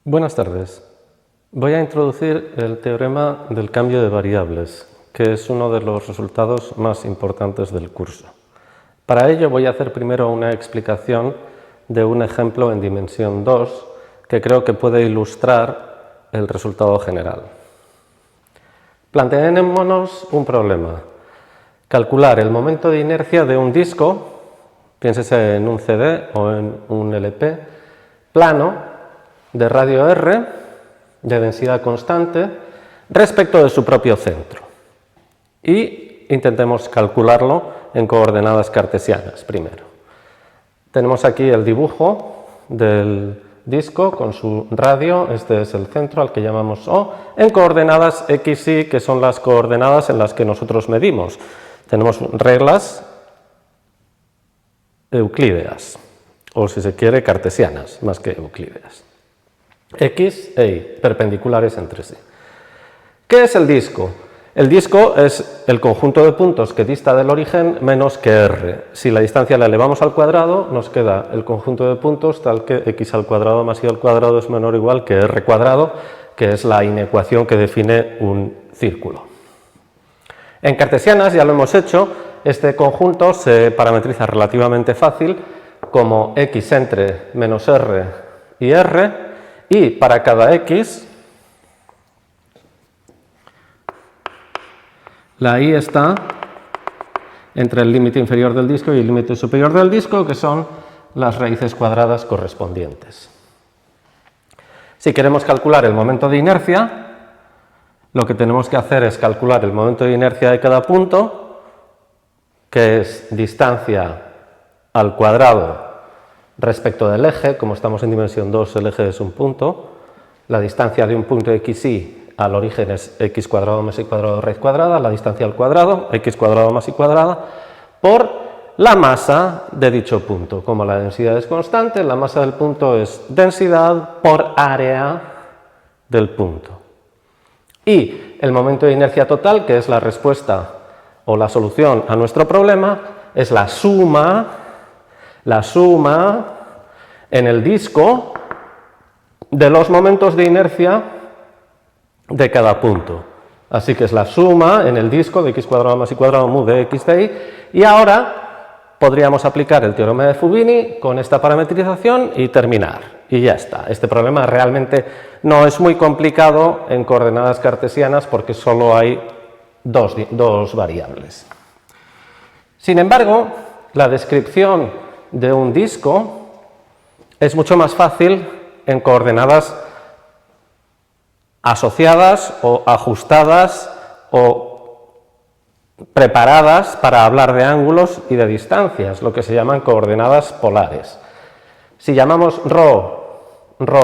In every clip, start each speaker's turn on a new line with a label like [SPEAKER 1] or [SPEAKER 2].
[SPEAKER 1] Buenas tardes. Voy a introducir el teorema del cambio de variables, que es uno de los resultados más importantes del curso. Para ello voy a hacer primero una explicación de un ejemplo en dimensión 2 que creo que puede ilustrar el resultado general. Planteémonos un problema. Calcular el momento de inercia de un disco, piénsese en un CD o en un LP, plano, de radio R, de densidad constante, respecto de su propio centro. Y intentemos calcularlo en coordenadas cartesianas primero. Tenemos aquí el dibujo del disco con su radio, este es el centro al que llamamos O, en coordenadas X y, que son las coordenadas en las que nosotros medimos. Tenemos reglas euclídeas, o si se quiere cartesianas, más que euclídeas. X e Y, perpendiculares entre sí. ¿Qué es el disco? El disco es el conjunto de puntos que dista del origen menos que R. Si la distancia la elevamos al cuadrado, nos queda el conjunto de puntos tal que x al cuadrado más y al cuadrado es menor o igual que R cuadrado, que es la inecuación que define un círculo. En cartesianas, ya lo hemos hecho, este conjunto se parametriza relativamente fácil como x entre menos R y R, y para cada x, la y está entre el límite inferior del disco y el límite superior del disco, que son las raíces cuadradas correspondientes. Si queremos calcular el momento de inercia, lo que tenemos que hacer es calcular el momento de inercia de cada punto, que es distancia al cuadrado respecto del eje. Como estamos en dimensión 2, el eje es un punto. La distancia de un punto xy al origen es x cuadrado más y cuadrado raíz cuadrada, la distancia al cuadrado, x cuadrado más y cuadrada, por la masa de dicho punto. Como la densidad es constante, la masa del punto es densidad por área del punto. Y el momento de inercia total, que es la respuesta o la solución a nuestro problema, es la suma en el disco de los momentos de inercia de cada punto. Así que es la suma en el disco de x cuadrado más y cuadrado mu de x de y. Y ahora podríamos aplicar el teorema de Fubini con esta parametrización y terminar. Y ya está. Este problema realmente no es muy complicado en coordenadas cartesianas porque solo hay dos variables. Sin embargo, la descripción de un disco es mucho más fácil en coordenadas asociadas o ajustadas o preparadas para hablar de ángulos y de distancias, lo que se llaman coordenadas polares. Si llamamos ρ,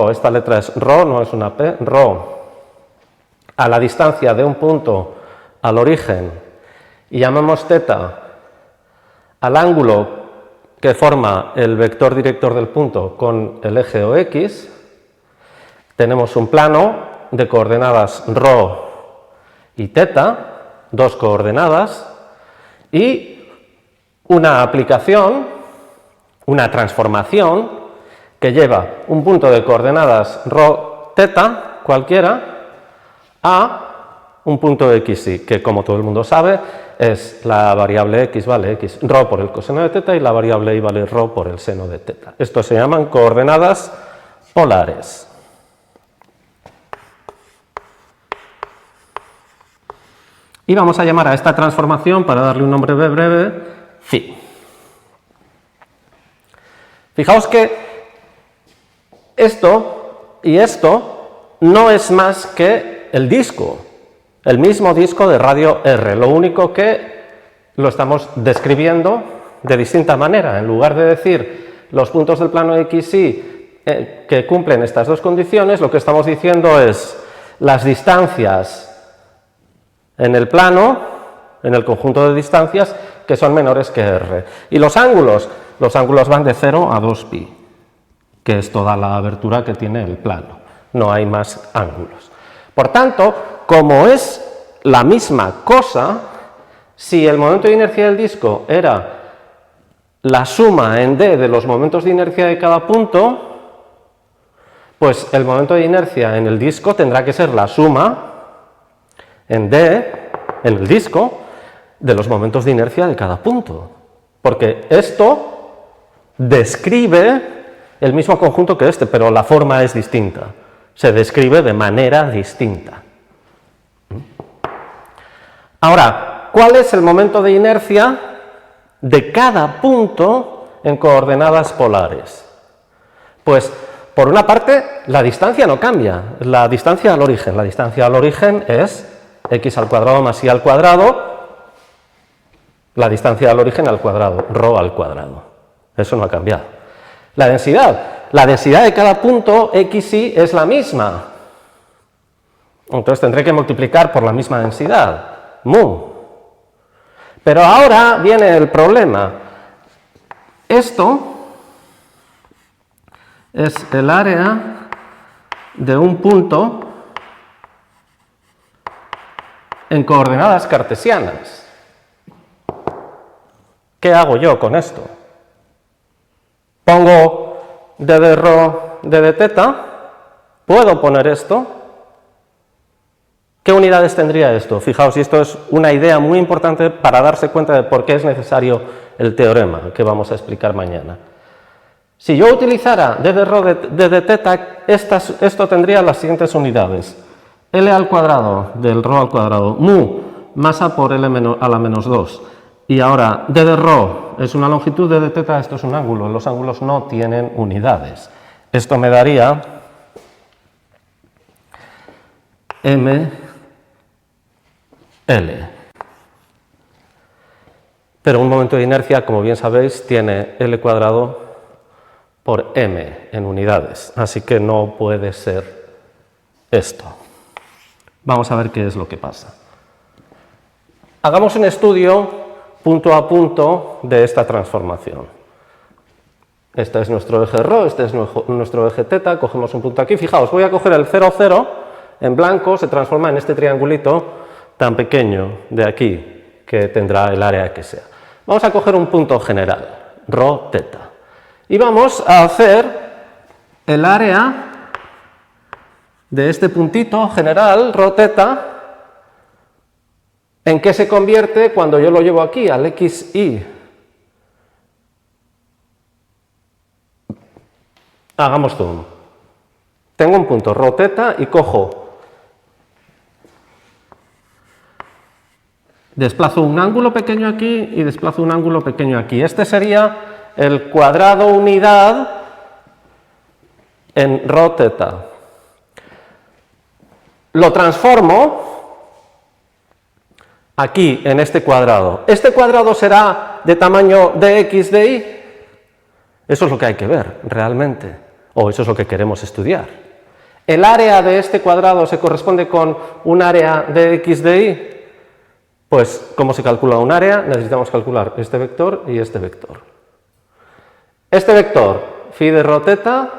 [SPEAKER 1] esta letra es ρ, no es una p, ρ, a la distancia de un punto al origen, y llamamos θ al ángulo que forma el vector director del punto con el eje OX, tenemos un plano de coordenadas ρ y θ, dos coordenadas, y una aplicación, una transformación que lleva un punto de coordenadas ρ, θ, cualquiera, a un punto xy, que como todo el mundo sabe es la variable x vale x ρ por el coseno de θ y la variable y vale ρ por el seno de θ. Esto se llaman coordenadas polares. Y vamos a llamar a esta transformación, para darle un nombre breve, phi. Fijaos que esto y esto no es más que el disco, el mismo disco de radio R, lo único que lo estamos describiendo de distinta manera. En lugar de decir los puntos del plano XY que cumplen estas dos condiciones, lo que estamos diciendo es las distancias en el plano, en el conjunto de distancias, que son menores que R. Y los ángulos van de 0 a 2π, que es toda la abertura que tiene el plano. No hay más ángulos. Por tanto, como es la misma cosa, si el momento de inercia del disco era la suma en d de los momentos de inercia de cada punto, Pues el momento de inercia en el disco tendrá que ser la suma en D, en el disco, de los momentos de inercia de cada punto. Porque esto describe el mismo conjunto que este, pero la forma es distinta. Se describe de manera distinta. Ahora, ¿cuál es el momento de inercia de cada punto en coordenadas polares? Pues, por una parte, la distancia no cambia, la distancia al origen. La distancia al origen es x al cuadrado más y al cuadrado, la distancia al origen al cuadrado, ρ al cuadrado. Eso no ha cambiado. La densidad de cada punto, x, y, es la misma. Entonces tendré que multiplicar por la misma densidad, mu. Pero ahora viene el problema. Esto es el área de un punto en coordenadas cartesianas. ¿Qué hago yo con esto? Pongo d de ρ, d de teta. ¿Puedo poner esto? ¿Qué unidades tendría esto? Fijaos, y esto es una idea muy importante para darse cuenta de por qué es necesario el teorema que vamos a explicar mañana. Si yo utilizara d de ρ, d de teta, esto tendría las siguientes unidades. L al cuadrado del ρ al cuadrado, mu, masa por L a la menos 2. Y ahora, d de ρ es una longitud, d de teta, esto es un ángulo. Los ángulos no tienen unidades. Esto me daría m, L. Pero un momento de inercia, como bien sabéis, tiene L cuadrado por m en unidades. Así que no puede ser esto. Vamos a ver qué es lo que pasa. Hagamos un estudio punto a punto de esta transformación. Este es nuestro eje ρ, este es nuestro eje teta, cogemos un punto aquí. Fijaos, voy a coger el 0, 0, en blanco, se transforma en este triangulito tan pequeño de aquí, que tendrá el área que sea. Vamos a coger un punto general, ρ, teta. Y vamos a hacer el área de este puntito general, ρ, teta. ¿En qué se convierte cuando yo lo llevo aquí, al x, y? Hagamos zoom. Tengo un punto ρ, teta, y cojo, desplazo un ángulo pequeño aquí y desplazo un ángulo pequeño aquí. Este sería el cuadrado unidad en ρ, teta. Lo transformo aquí, en este cuadrado. ¿Este cuadrado será de tamaño dx, dy? Eso es lo que hay que ver, realmente. O eso es lo que queremos estudiar. ¿El área de este cuadrado se corresponde con un área dx, dy? Pues, ¿cómo se calcula un área? Necesitamos calcular este vector y este vector. Este vector, phi de ρ, teta,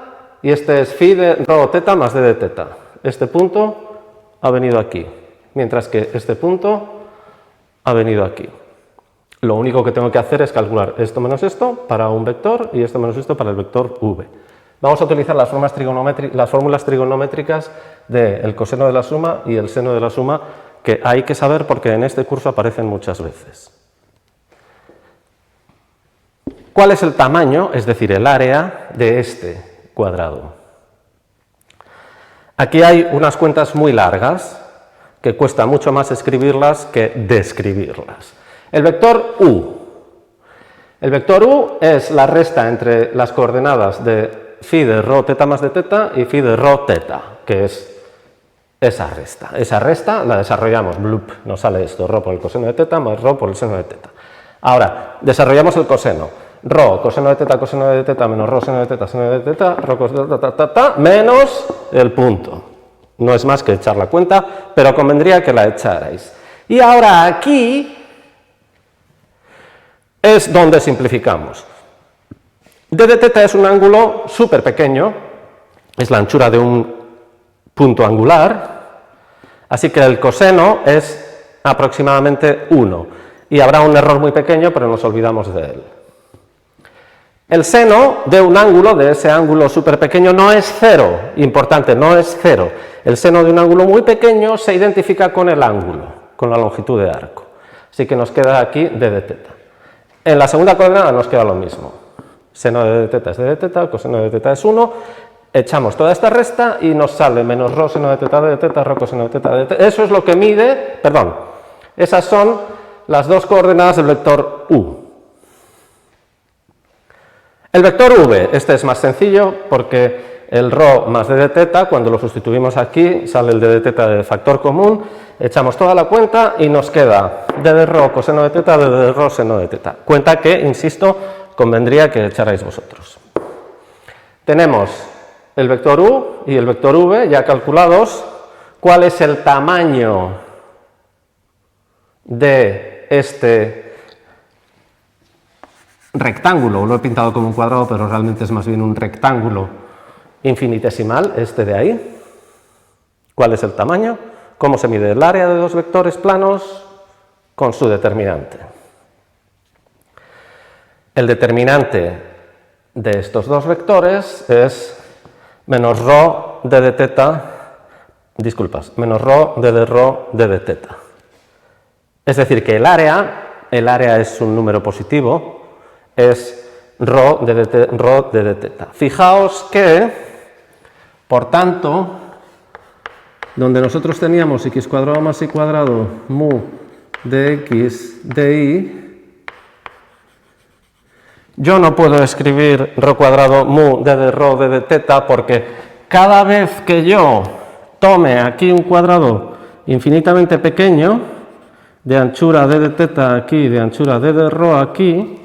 [SPEAKER 1] y este es phi de ρ, teta más d de teta. Este punto ha venido aquí, mientras que este punto ha venido aquí. Lo único que tengo que hacer es calcular esto menos esto para un vector y esto menos esto para el vector v. Vamos a utilizar las fórmulas trigonométricas del coseno de la suma y el seno de la suma, que hay que saber porque en este curso aparecen muchas veces. ¿Cuál es el tamaño, es decir, el área de este cuadrado? Aquí hay unas cuentas muy largas que cuesta mucho más escribirlas que describirlas. El vector u. El vector u es la resta entre las coordenadas de phi de ρ, teta más de teta y phi de ρ, teta, que es esa resta. Esa resta la desarrollamos, blup, nos sale esto, ρ por el coseno de teta más ρ por el seno de teta. Ahora, desarrollamos el coseno. Ρ, coseno de teta menos ρ, seno de teta, ρ coseno de teta, menos el punto. No es más que echar la cuenta, pero convendría que la echarais. Y ahora aquí es donde simplificamos. D de teta es un ángulo súper pequeño, es la anchura de un punto angular, así que el coseno es aproximadamente 1. Y habrá un error muy pequeño, pero nos olvidamos de él. El seno de un ángulo, de ese ángulo súper pequeño, no es cero, importante, no es cero. El seno de un ángulo muy pequeño se identifica con el ángulo, con la longitud de arco. Así que nos queda aquí d de teta. En la segunda coordenada nos queda lo mismo. Seno de d de teta es d de teta, coseno de teta es 1. Echamos toda esta resta y nos sale menos rho seno de teta d de teta, rho coseno de teta d de teta. Eso es lo que mide, perdón, esas son las dos coordenadas del vector u. El vector v, este es más sencillo porque el rho más d de teta, cuando lo sustituimos aquí, sale el d de teta de factor común, echamos toda la cuenta y nos queda d de rho coseno de teta, d de rho seno de teta. Cuenta que, insisto, convendría que echarais vosotros. Tenemos el vector u y el vector v ya calculados. ¿Cuál es el tamaño de este rectángulo? Lo he pintado como un cuadrado, pero realmente es más bien un rectángulo infinitesimal, este de ahí. ¿Cuál es el tamaño? ¿Cómo se mide el área de dos vectores planos? Con su determinante. El determinante de estos dos vectores es menos rho d de teta, menos rho d de rho d de teta. Es decir, que el área es un número positivo, es rho d de teta. Fijaos que, por tanto, donde nosotros teníamos x cuadrado más y cuadrado mu de x de y, yo no puedo escribir rho cuadrado mu d de rho d de teta porque cada vez que yo tome aquí un cuadrado infinitamente pequeño, de anchura d de teta aquí, de anchura d de rho aquí,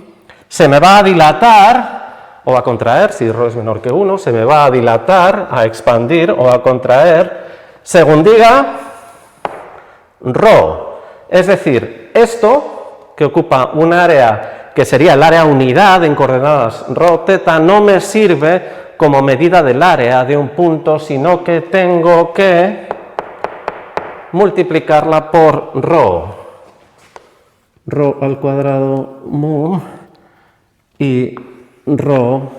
[SPEAKER 1] se me va a dilatar o a contraer, si rho es menor que 1, se me va a dilatar, a expandir o a contraer, según diga rho. Es decir, esto, que ocupa un área que sería el área unidad en coordenadas rho teta, no me sirve como medida del área de un punto, sino que tengo que multiplicarla por rho. Rho al cuadrado mu y rho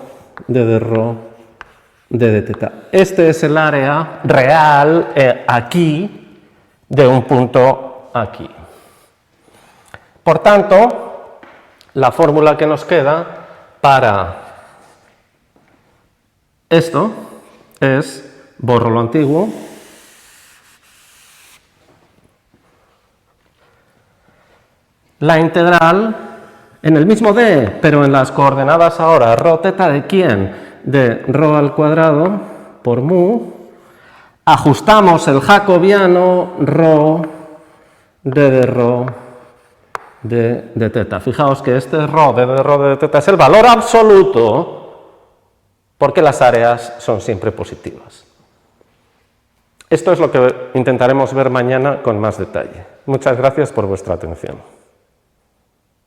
[SPEAKER 1] de teta. Este es el área real aquí de un punto aquí. Por tanto, la fórmula que nos queda para esto es, borro lo antiguo, la integral en el mismo d, pero en las coordenadas ahora, rho teta de quién, de rho al cuadrado por mu, ajustamos el jacobiano rho de rho de teta. Fijaos que este rho de teta es el valor absoluto porque las áreas son siempre positivas. Esto es lo que intentaremos ver mañana con más detalle. Muchas gracias por vuestra atención.